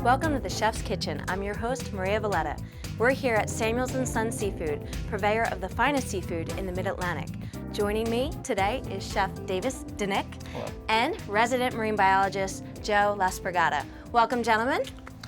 Welcome to the Chef's Kitchen. I'm your host, Maria Valletta. We're here at Samuels & Son Seafood, purveyor of the finest seafood in the Mid-Atlantic. Joining me today is Chef Davis Denick and resident marine biologist Joe Lasprogata. Welcome, gentlemen.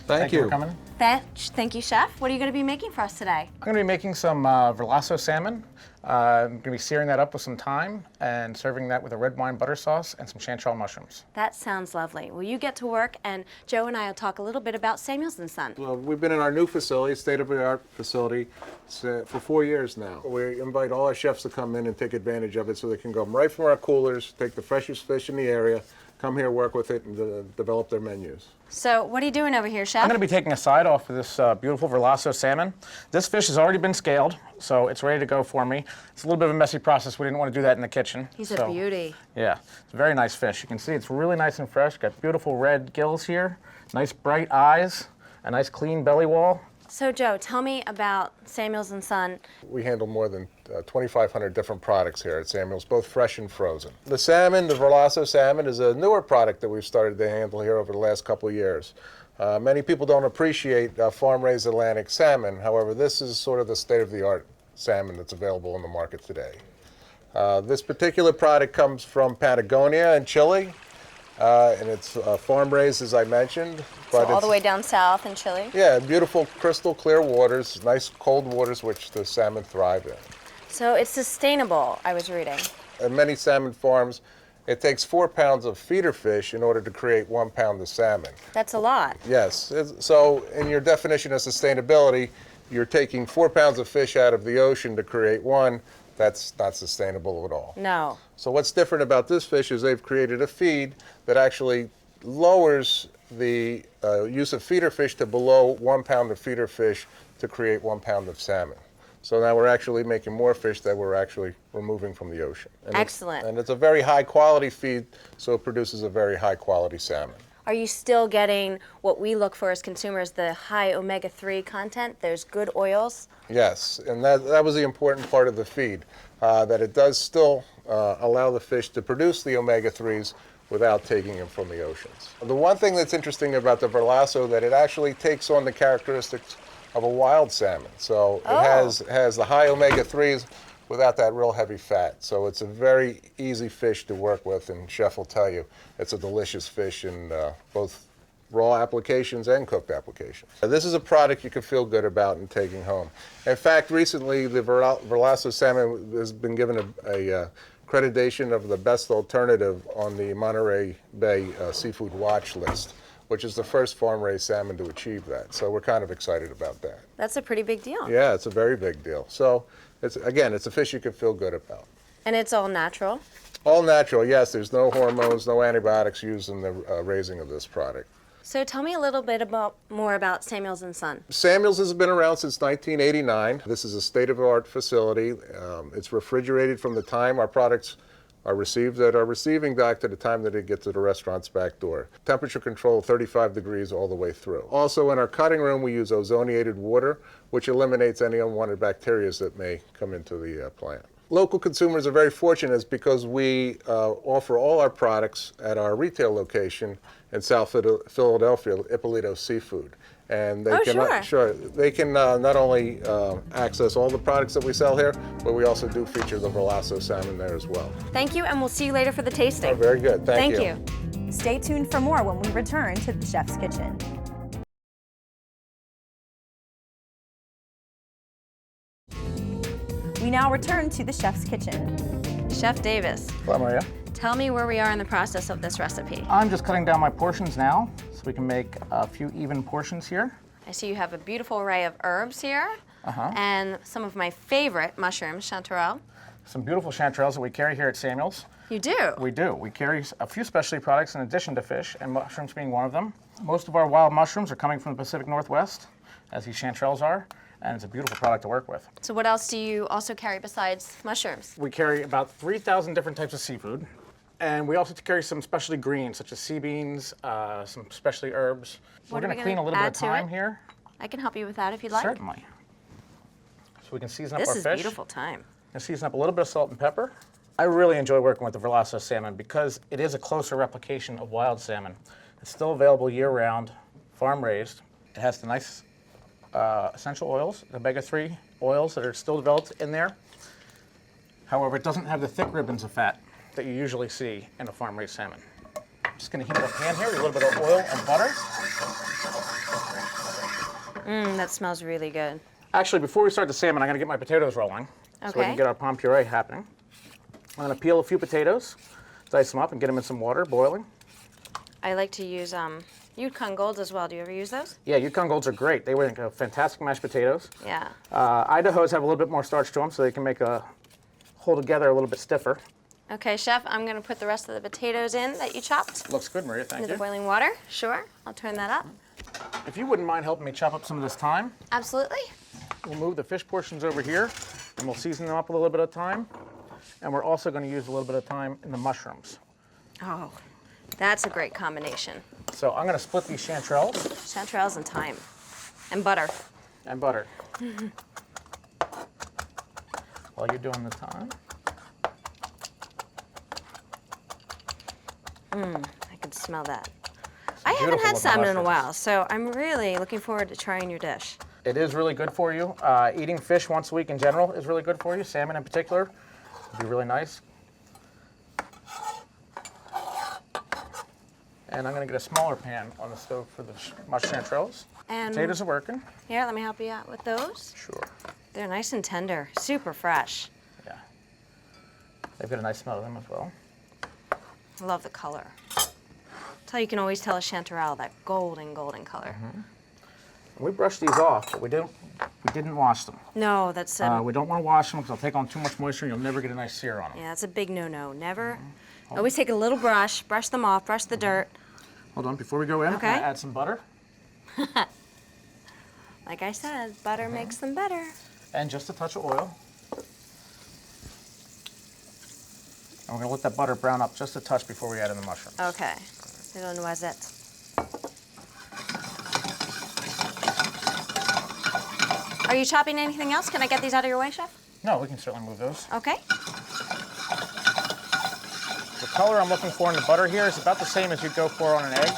Thank you for coming. Thank you, Chef. What are you going to be making for us today? I'm going to be making some Verlasso salmon. I'm going to be searing that up with some thyme and serving that with a red wine butter sauce and some chantrelle mushrooms. That sounds lovely. Well, you get to work, and Joe and I will talk a little bit about Samuels & Son. Well, we've been in our new facility, state-of-the-art facility, for 4 years now. We invite all our chefs to come in and take advantage of it so they can go right from our coolers, take the freshest fish in the area, come here, work with it, and develop their menus. So what are you doing over here, Chef? I'm going to be taking a side off of this beautiful Verlasso salmon. This fish has already been scaled, so it's ready to go for me. It's a little bit of a messy process. We didn't want to do that in the kitchen. He's a beauty. Yeah, it's a very nice fish. You can see it's really nice and fresh. Got beautiful red gills here, nice bright eyes, a nice clean belly wall. So Joe, tell me about Samuels & Son. We handle more than 2,500 different products here at Samuels, both fresh and frozen. The salmon, the Verlasso salmon, is a newer product that we've started to handle here over the last couple of years. Many people don't appreciate farm-raised Atlantic salmon. However, this is sort of the state-of-the-art salmon that's available in the market today. This particular product comes from Patagonia in Chile, and it's farm-raised, as I mentioned. So all the way down south in Chile? Yeah, beautiful crystal clear waters, nice cold waters which the salmon thrive in. So it's sustainable, I was reading. At many salmon farms, it takes 4 pounds of feeder fish in order to create 1 pound of salmon. That's a lot. Yes, so in your definition of sustainability, you're taking 4 pounds of fish out of the ocean to create one. That's not sustainable at all. No. So what's different about this fish is they've created a feed that actually lowers the use of feeder fish to below 1 pound of feeder fish to create 1 pound of salmon. So now we're actually making more fish that we're actually removing from the ocean. And excellent. It's a very high quality feed, so it produces a very high quality salmon. Are you still getting what we look for as consumers, the high omega-3 content? There's good oils? Yes, and that was the important part of the feed, that it does still allow the fish to produce the omega-3s without taking them from the oceans. The one thing that's interesting about the Verlasso that it actually takes on the characteristics of a wild salmon. So it has the high omega-3s without that real heavy fat. So it's a very easy fish to work with, and Chef will tell you it's a delicious fish in both raw applications and cooked applications. This is a product you can feel good about in taking home. In fact, recently the Verlasso salmon has been given a accreditation of the best alternative on the Monterey Bay Seafood Watch list, which is the first farm-raised salmon to achieve that. So we're kind of excited about that. That's a pretty big deal. Yeah, it's a very big deal. So it's a fish you can feel good about. And it's all natural? All natural, yes. There's no hormones, no antibiotics used in the raising of this product. So tell me a little bit more about Samuels & Son. Samuels has been around since 1989. This is a state-of-the-art facility. It's refrigerated from the time our products are received at our receiving dock to the time that they get to the restaurant's back door. Temperature control 35 degrees all the way through. Also in our cutting room we use ozoniated water, which eliminates any unwanted bacteria that may come into the plant. Local consumers are very fortunate because we offer all our products at our retail location in South Philadelphia, Ippolito Seafood. And they they can not only access all the products that we sell here, but we also do feature the Verlasso salmon there as well. Thank you, and we'll see you later for the tasting. Oh, very good. Thank you. Thank you. Stay tuned for more when we return to the Chef's Kitchen. We now return to the Chef's Kitchen. Chef Davis, Hello, Maria. tell me where we are in the process of this recipe. I'm just cutting down my portions now so we can make a few even portions here. I see you have a beautiful array of herbs here and some of my favorite mushrooms, chanterelle. Some beautiful chanterelles that we carry here at Samuels. You do? We do. We carry a few specialty products in addition to fish, and mushrooms being one of them. Most of our wild mushrooms are coming from the Pacific Northwest, as these chanterelles are, and it's a beautiful product to work with. So what else do you also carry besides mushrooms? We carry about 3,000 different types of seafood, and we also carry some specialty greens, such as sea beans, some specialty herbs. So we're going to clean a little bit of thyme here. I can help you with that if you'd like. Certainly. So we can season up our fish. This is beautiful thyme. And season up a little bit of salt and pepper. I really enjoy working with the Verlasso salmon because it is a closer replication of wild salmon. It's still available year-round, farm raised. It has the nice essential oils, the omega-3 oils that are still developed in there. However, it doesn't have the thick ribbons of fat that you usually see in a farm raised salmon. I'm just going to heat up a pan here with a little bit of oil and butter. That smells really good. Actually, before we start the salmon, I'm going to get my potatoes rolling so we Okay. can get our pommes puree happening. I'm going to peel a few potatoes, dice them up, and get them in some water boiling. I like to use Yukon Golds as well. Do you ever use those? Yeah, Yukon Golds are great. They make fantastic mashed potatoes. Yeah. Idahos have a little bit more starch to them, so they can make hold together a little bit stiffer. Okay, Chef, I'm going to put the rest of the potatoes in that you chopped Looks good, Maria, thank into the you. boiling water. Sure. I'll turn that up. If you wouldn't mind helping me chop up some of this thyme, Absolutely. we'll move the fish portions over here, and we'll season them up a little bit of thyme. And we're also going to use a little bit of thyme in the mushrooms. Oh, that's a great combination. So I'm going to split these chanterelles Chanterelles and thyme. And butter. and butter. While you're doing the thyme. I can smell that. I haven't beautiful had looking salmon in a mushrooms. while, so I'm really looking forward to trying your dish. It is really good for you. Eating fish once a week in general is really good for you. Salmon in particular would be really nice. And I'm going to get a smaller pan on the stove for the mashed chanterelles. And Potatoes are working. here, let me help you out with those. Sure. They're nice and tender, super fresh. Yeah. They've got a nice smell to them as well. I love the color. That's how you can always tell a chanterelle, that golden color. We brushed these off, but we didn't wash them. No, that's We don't want to wash them because they'll take on too much moisture and you'll never get a nice sear on them. yeah, that's a big no-no. Never. Always take a little brush them off, brush the dirt. Hold on, before we go in, Okay. I'm going to add some butter Like I said, butter makes them better. and just a touch of oil. And we're going to let that butter brown up just a touch before we add in the mushrooms. Okay. Little noisette. Are you chopping anything else? Can I get these out of your way, Chef? No, we can certainly move those. Okay. The color I'm looking for in the butter here is about the same as you'd go for on an egg.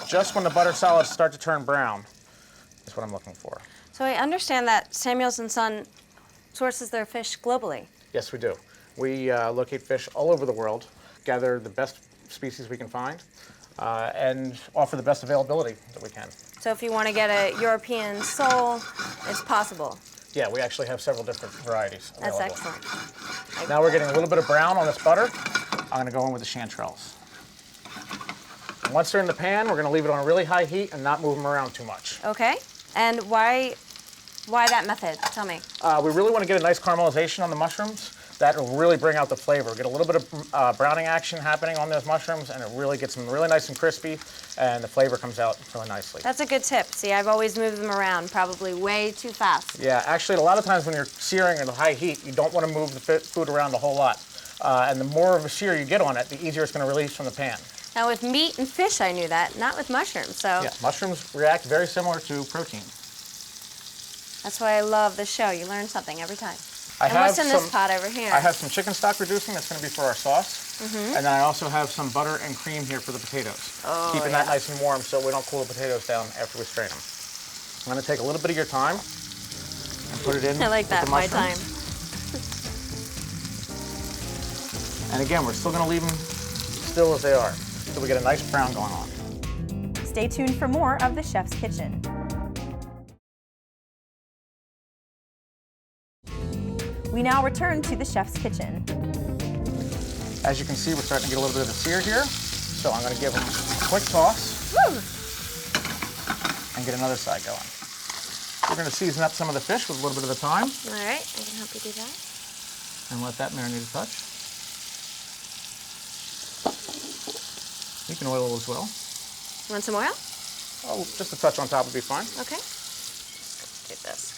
Just when the butter solids start to turn brown is what I'm looking for. So I understand that Samuels & Son sources their fish globally. Yes, we do. We locate fish all over the world, gather the best species we can find, and offer the best availability that we can. So if you want to get a European sole, it's possible. Yeah, we actually have several different varieties available. That's excellent. Now we're getting a little bit of brown on this butter. I'm going to go in with the chanterelles. And once they're in the pan, we're going to leave it on a really high heat and not move them around too much. Okay. And why that method? Tell me. We really want to get a nice caramelization on the mushrooms. That will really bring out the flavor. Get a little bit of browning action happening on those mushrooms, and it really gets them really nice and crispy, and the flavor comes out really nicely. That's a good tip. See, I've always moved them around, probably way too fast. Yeah, actually, a lot of times when you're searing at a high heat, you don't want to move the food around a whole lot. And the more of a sear you get on it, the easier it's going to release from the pan. Now with meat and fish, I knew that, not with mushrooms. So Yeah, mushrooms react very similar to protein. that's why I love this show. You learn something every time. I And what's in this pot over here? I have some chicken stock reducing that's going to be for our sauce. And then I also have some butter and cream here for the potatoes. Oh, Keeping yeah. that nice and warm so we don't cool the potatoes down after we strain them. I'm going to take a little bit of your thyme and put it in I like with that, the my time. mushrooms. And again, we're still going to leave them still as they are so we get a nice brown going on. Stay tuned for more of the Chef's Kitchen. We now return to the Chef's Kitchen. As you can see, we're starting to get a little bit of a sear here. So I'm going to give them a quick toss and get another side going. We're going to season up some of the fish with a little bit of the thyme All right, I can help you do that. and let that marinate a touch. You can oil as well. You want some oil? Oh, just a touch on top would be fine. Okay. Do this.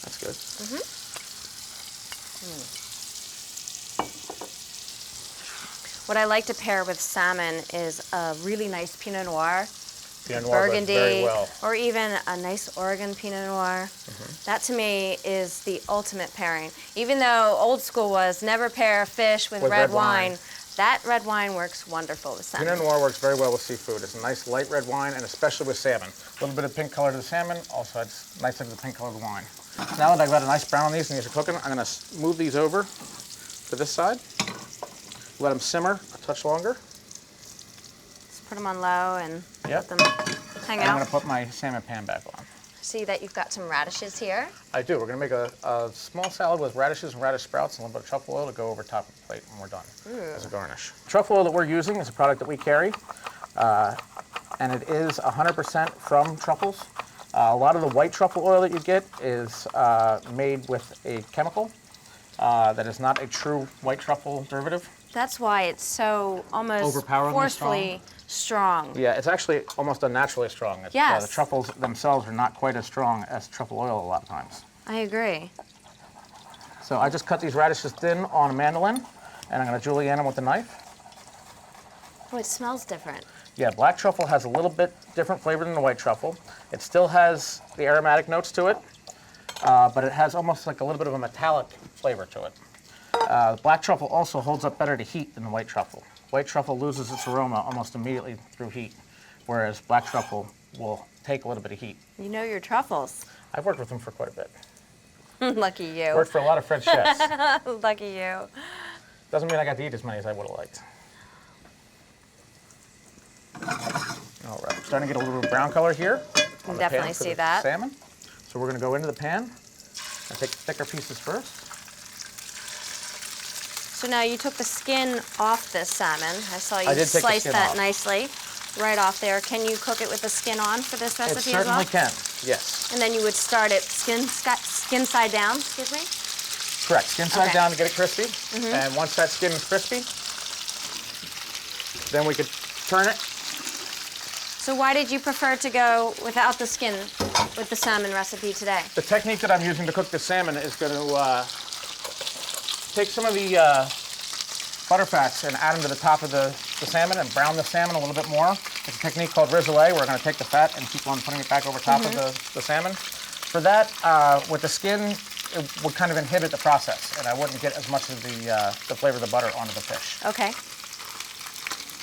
That's good. What I like to pair with salmon is a really nice Pinot Noir, Pinot Noir goes Burgundy, very well. or even a nice Oregon Pinot Noir. That to me is the ultimate pairing. Even though old school was never pair fish with red wine, That red wine works wonderful with salmon. Pinot Noir works very well with seafood. It's a nice light red wine, and especially with salmon. A little bit of pink color to the salmon, also adds nice to the pink color of the wine. Now that I've got a nice brown on these and these are cooking, I'm going to move these over to this side. Let them simmer a touch longer. Just put them on low and Yep. let them hang I'm out. going to put my salmon pan back on. See that you've got some radishes here. I do. We're going to make a small salad with radishes and radish sprouts and a little bit of truffle oil to go over top of the plate when we're done as a garnish. Truffle oil that we're using is a product that we carry, and it is 100% from truffles. A lot of the white truffle oil that you get is made with a chemical that is not a true white truffle derivative. That's why it's so almost Overpoweringly forcefully strong. Yeah, it's actually almost unnaturally strong. Yes. The truffles themselves are not quite as strong as truffle oil a lot of times. I agree. So I just cut these radishes thin on a mandolin, and I'm going to julienne them with a knife. Oh, it smells different. Yeah, black truffle has a little bit different flavor than the white truffle. It still has the aromatic notes to it, but it has almost like a little bit of a metallic flavor to it. Black truffle also holds up better to heat than the white truffle. White truffle loses its aroma almost immediately through heat, whereas black truffle will take a little bit of heat. You know your truffles. I've worked with them for quite a bit. Lucky you. Worked for a lot of French chefs. Lucky you. Doesn't mean I got to eat as many as I would have liked. All right, starting to get a little bit of brown color here. On the Definitely pan for see the that. Salmon. So we're going to go into the pan and take the thicker pieces first. So now you took the skin off this salmon. I saw you I did take the slice skin that off. nicely right off there. Can you cook it with the skin on for this It recipe as well? certainly can, yes. And then you would start it skin side down, excuse me? Correct, skin side Okay. down to get it crispy. And once that skin is crispy, then we could turn it. So why did you prefer to go without the skin with the salmon recipe today? The technique that I'm using to cook the salmon is going to take some of the butter fats and add them to the top of the salmon and brown the salmon a little bit more. It's a technique called rissolet. We're going to take the fat and keep on putting it back over top of the salmon. For that, with the skin, it would kind of inhibit the process, and I wouldn't get as much of the flavor of the butter onto the fish. Okay.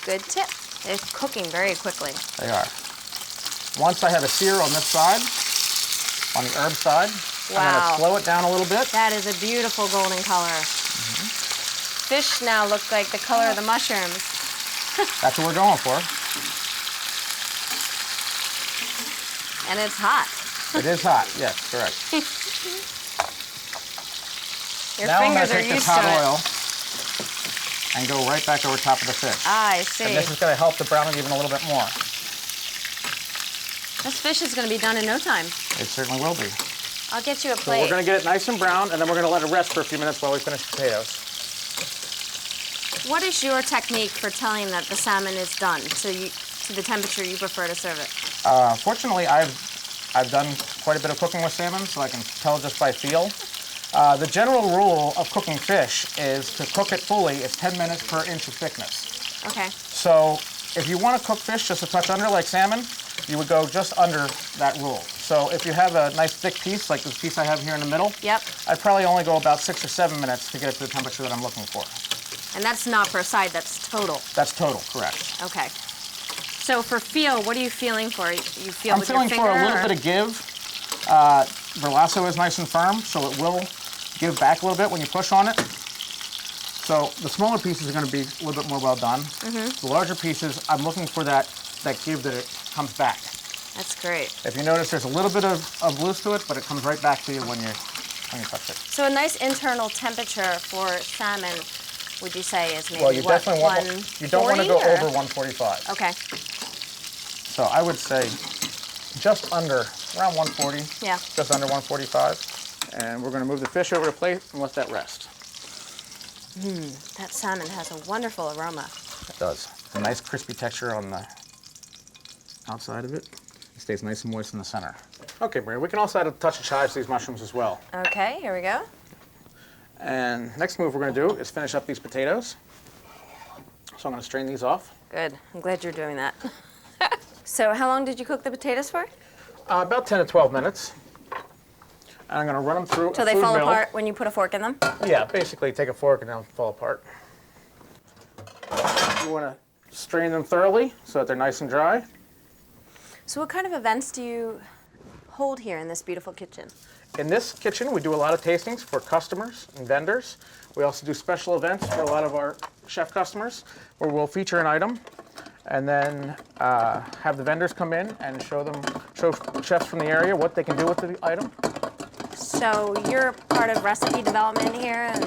Good tip. They're cooking very quickly. They are. Once I have a sear on this side, on the herb side, I'm going Wow. to slow it down a little bit. That is a beautiful golden color. Fish now look like the color of the mushrooms. That's what we're going for. And it's hot. It is hot, yes, correct. Your Now I'm going fingers to are take this used to hot it. oil and go right back over top of the fish. Ah, I see. And this is going to help to brown it even a little bit more. This fish is going to be done in no time. It certainly will be. I'll get you a So plate. we're going to get it nice and brown, and then we're going to let it rest for a few minutes while we finish the potatoes. What is your technique for telling that the salmon is done to the temperature you prefer to serve it? Fortunately, I've done quite a bit of cooking with salmon, so I can tell just by feel. The general rule of cooking fish is to cook it fully is 10 minutes per inch of thickness. Okay. So if you want to cook fish just a touch under like salmon, you would go just under that rule. So if you have a nice thick piece, like this piece I have here in the middle, Yep. I'd probably only go about 6 or 7 minutes to get it to the temperature that I'm looking for. And that's not per side, that's total. That's total, correct. Okay. So for feel, what are you feeling for? You feel I'm with feeling your for finger? a little bit of give. Verlasso is nice and firm, so it will give back a little bit when you push on it. So the smaller pieces are going to be a little bit more well done. The larger pieces, I'm looking for that give that it comes back. That's great. If you notice, there's a little bit of loose to it, but it comes right back to you when you touch it. So a nice internal temperature for salmon, would you say, is maybe Well, you what, definitely want, you don't want to go 140 over or? 145. Okay. So I would say just under, around 140. Yeah. Just under 145. And we're going to move the fish over to plate and let that rest. That salmon has a wonderful aroma. It does. A nice crispy texture on the outside of it. It stays nice and moist in the center. Okay, Maria, we can also add a touch of chives to these mushrooms as well. Okay, here we go. And next move we're going to do is finish up these potatoes. So I'm going to strain these off. Good. I'm glad you're doing that. So how long did you cook the potatoes for? About 10 to 12 minutes. And I'm going to run them through So a they food fall mill. apart when you put a fork in them? Yeah, basically take a fork and they'll fall apart. You want to strain them thoroughly so that they're nice and dry. So what kind of events do you hold here in this beautiful kitchen? In this kitchen, we do a lot of tastings for customers and vendors. We also do special events for a lot of our chef customers where we'll feature an item and then have the vendors come in and show chefs from the area what they can do with the item. So you're part of recipe development here and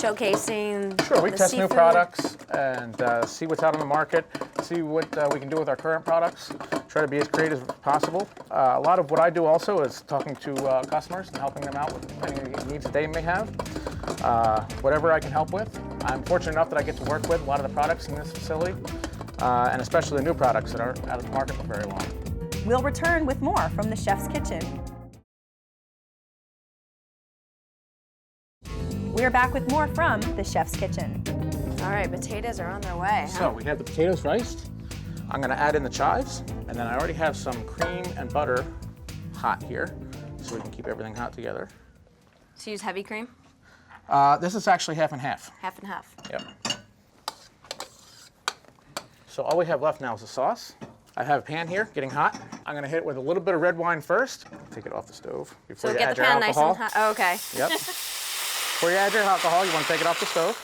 showcasing Sure, we the test new seafood? products and see what's out on the market, see what we can do with our current products, try to be as creative as possible. A lot of what I do also is talking to customers and helping them out with any needs that they may have. Whatever I can help with. I'm fortunate enough that I get to work with a lot of the products in this facility, and especially the new products that aren't out of the market for very long. We'll return with more from the chef's kitchen. We're back with more from the chef's kitchen. All right, potatoes are on their way. So we have the potatoes riced. I'm going to add in the chives, and then I already have some cream and butter hot here, so we can keep everything hot together. So use heavy cream? This is actually half and half. Half and half. Yep. So all we have left now is the sauce. I have a pan here getting hot. I'm going to hit it with a little bit of red wine first. Take it off the stove before So you get add the your pan nice alcohol. and hot. Oh, okay. Yep. Before you add your alcohol, you want to take it off the stove.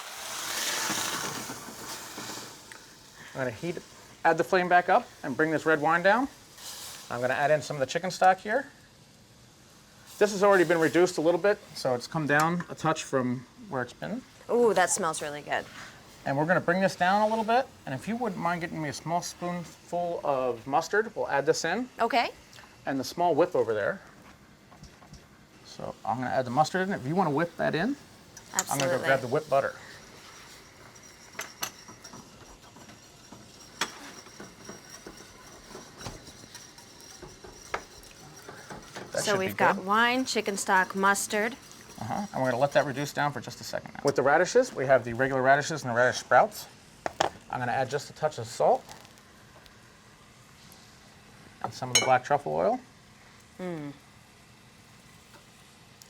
I'm going to add the flame back up and bring this red wine down. I'm going to add in some of the chicken stock here. This has already been reduced a little bit, so it's come down a touch from where it's been. Ooh, that smells really good. And we're going to bring this down a little bit. And if you wouldn't mind getting me a small spoonful of mustard, we'll add this in. Okay. And the small whip over there. So I'm going to add the mustard in. If you want to whip that in, Absolutely. I'm going to go grab the whipped butter. That So should be we've got good. wine, chicken stock, mustard. And we're going to let that reduce down for just a second now. With the radishes, we have the regular radishes and the radish sprouts. I'm going to add just a touch of salt and some of the black truffle oil. I'm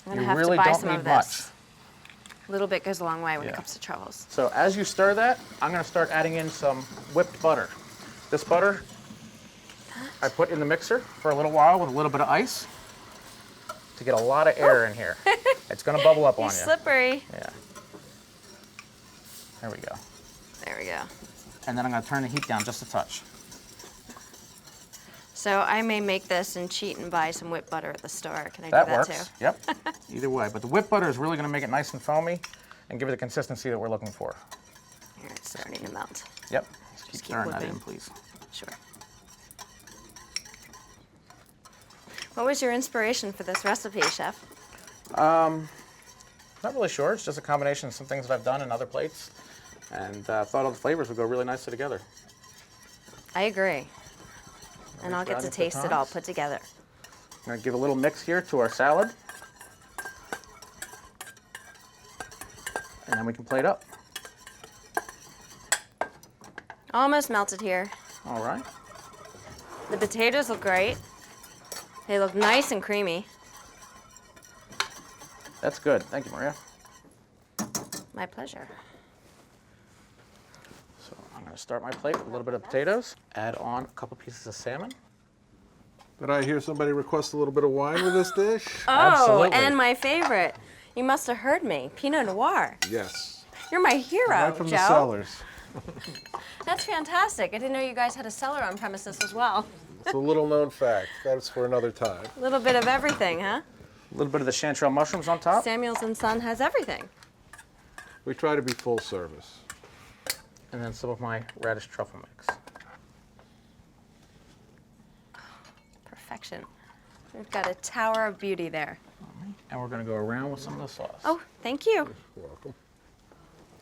You gonna have really to buy don't some need of much. this. A little bit goes a long way when it Yeah. comes to truffles. So as you stir that, I'm going to start adding in some whipped butter. This butter I put in the mixer for a little while with a little bit of ice to get a lot of air in here. It's going to bubble up on You're you. slippery. Yeah. There we go. There we go. And then I'm going to turn the heat down just a touch. So I may make this and cheat and buy some whipped butter at the store. Can I That do that works. too? Yep. Either way. But the whipped butter is really going to make it nice and foamy and give it the consistency that we're looking for. Here, it's starting to melt. Yep. Just keep keep stirring that whipping. in, please. Sure. What was your inspiration for this recipe, Chef? Not really sure. It's just a combination of some things that I've done in other plates, and thought all the flavors would go really nicely together. I agree. And I'll get to Brownie taste it all pecans. put together. I'm going to give a little mix here to our salad, and then we can plate up. Almost melted here. All right. The potatoes look great. They look nice and creamy. That's good. Thank you, Maria. My pleasure. So I'm going to start my plate with a little bit of potatoes, add on a couple pieces of salmon. Did I hear somebody request a little bit of wine with this dish? Oh, Absolutely. and my favorite. You must have heard me. Pinot Noir. Yes. You're my hero, Right from Joe. the cellars. That's fantastic. I didn't know you guys had a cellar on premises as well. It's a little known fact. That's for another time. A little bit of everything, huh? A little bit of the chantrelle mushrooms on top. Samuels and Son has everything. We try to be full service. And then some of my radish truffle mix. Perfection. We've got a tower of beauty there. And we're going to go around with some of the sauce. Oh, thank you. You're welcome.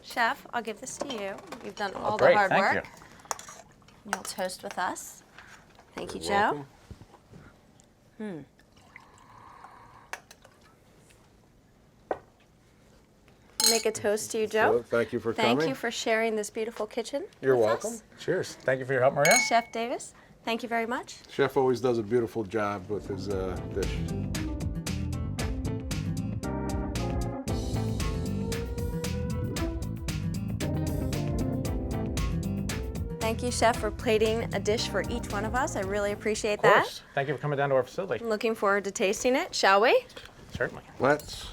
Chef, I'll give this to you. You've done all Great, the hard thank work. you. You'll toast with us. Thank you, You're Joe. welcome. Make a toast to you, Joe. So, thank you for coming. Thank you for sharing this beautiful kitchen. You're with welcome. us. Cheers. Thank you for your help, Maria. Chef Davis, thank you very much. Chef always does a beautiful job with his dish. Thank you, Chef, for plating a dish for each one of us. I really appreciate Of that. course. Thank you for coming down to our facility. I'm looking forward to tasting it, shall we? Certainly. Let's.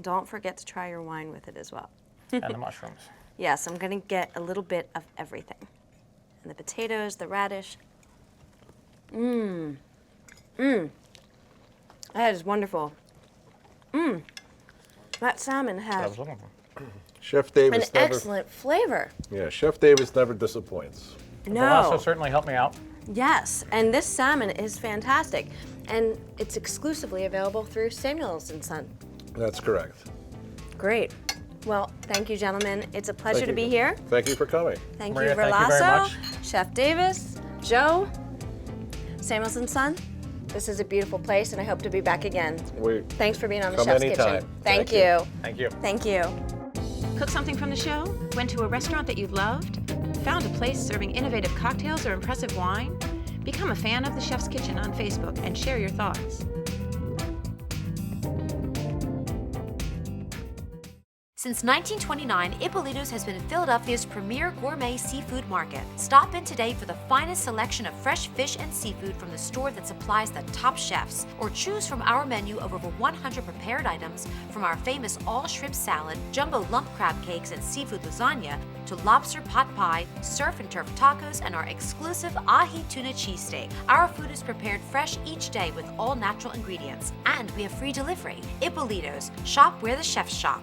Don't forget to try your wine with it as well. And the mushrooms. Yes, I'm gonna get a little bit of everything. And the potatoes, the radish. That is wonderful. That salmon I has was looking for. Chef an Davis never. excellent flavor. Yeah, Chef Davis never disappoints. Verlasso No. certainly helped me out. Yes, and this salmon is fantastic. And it's exclusively available through Samuels & Son. That's correct. Great. Well, thank you, gentlemen. It's a pleasure Thank to you. be here. Thank you for coming. Thank Maria, you, thank you very Verlasso, much. Chef Davis, Joe, Samuels & Son. This is a beautiful place, and I hope to be back again. Thanks for being on the Come Chef's anytime. Kitchen. Thank Thank you. you. Thank you. Thank you. Cook something from the show? Went to a restaurant that you loved? Found a place serving innovative cocktails or impressive wine? Become a fan of the Chef's Kitchen on Facebook and share your thoughts. Since 1929, Ippolito's has been Philadelphia's premier gourmet seafood market. Stop in today for the finest selection of fresh fish and seafood from the store that supplies the top chefs, or choose from our menu of over 100 prepared items, from our famous all-shrimp salad, jumbo lump crab cakes, and seafood lasagna, to lobster pot pie, surf and turf tacos, and our exclusive ahi tuna cheesesteak. Our food is prepared fresh each day with all natural ingredients, and we have free delivery. Ippolito's. Shop where the chefs shop.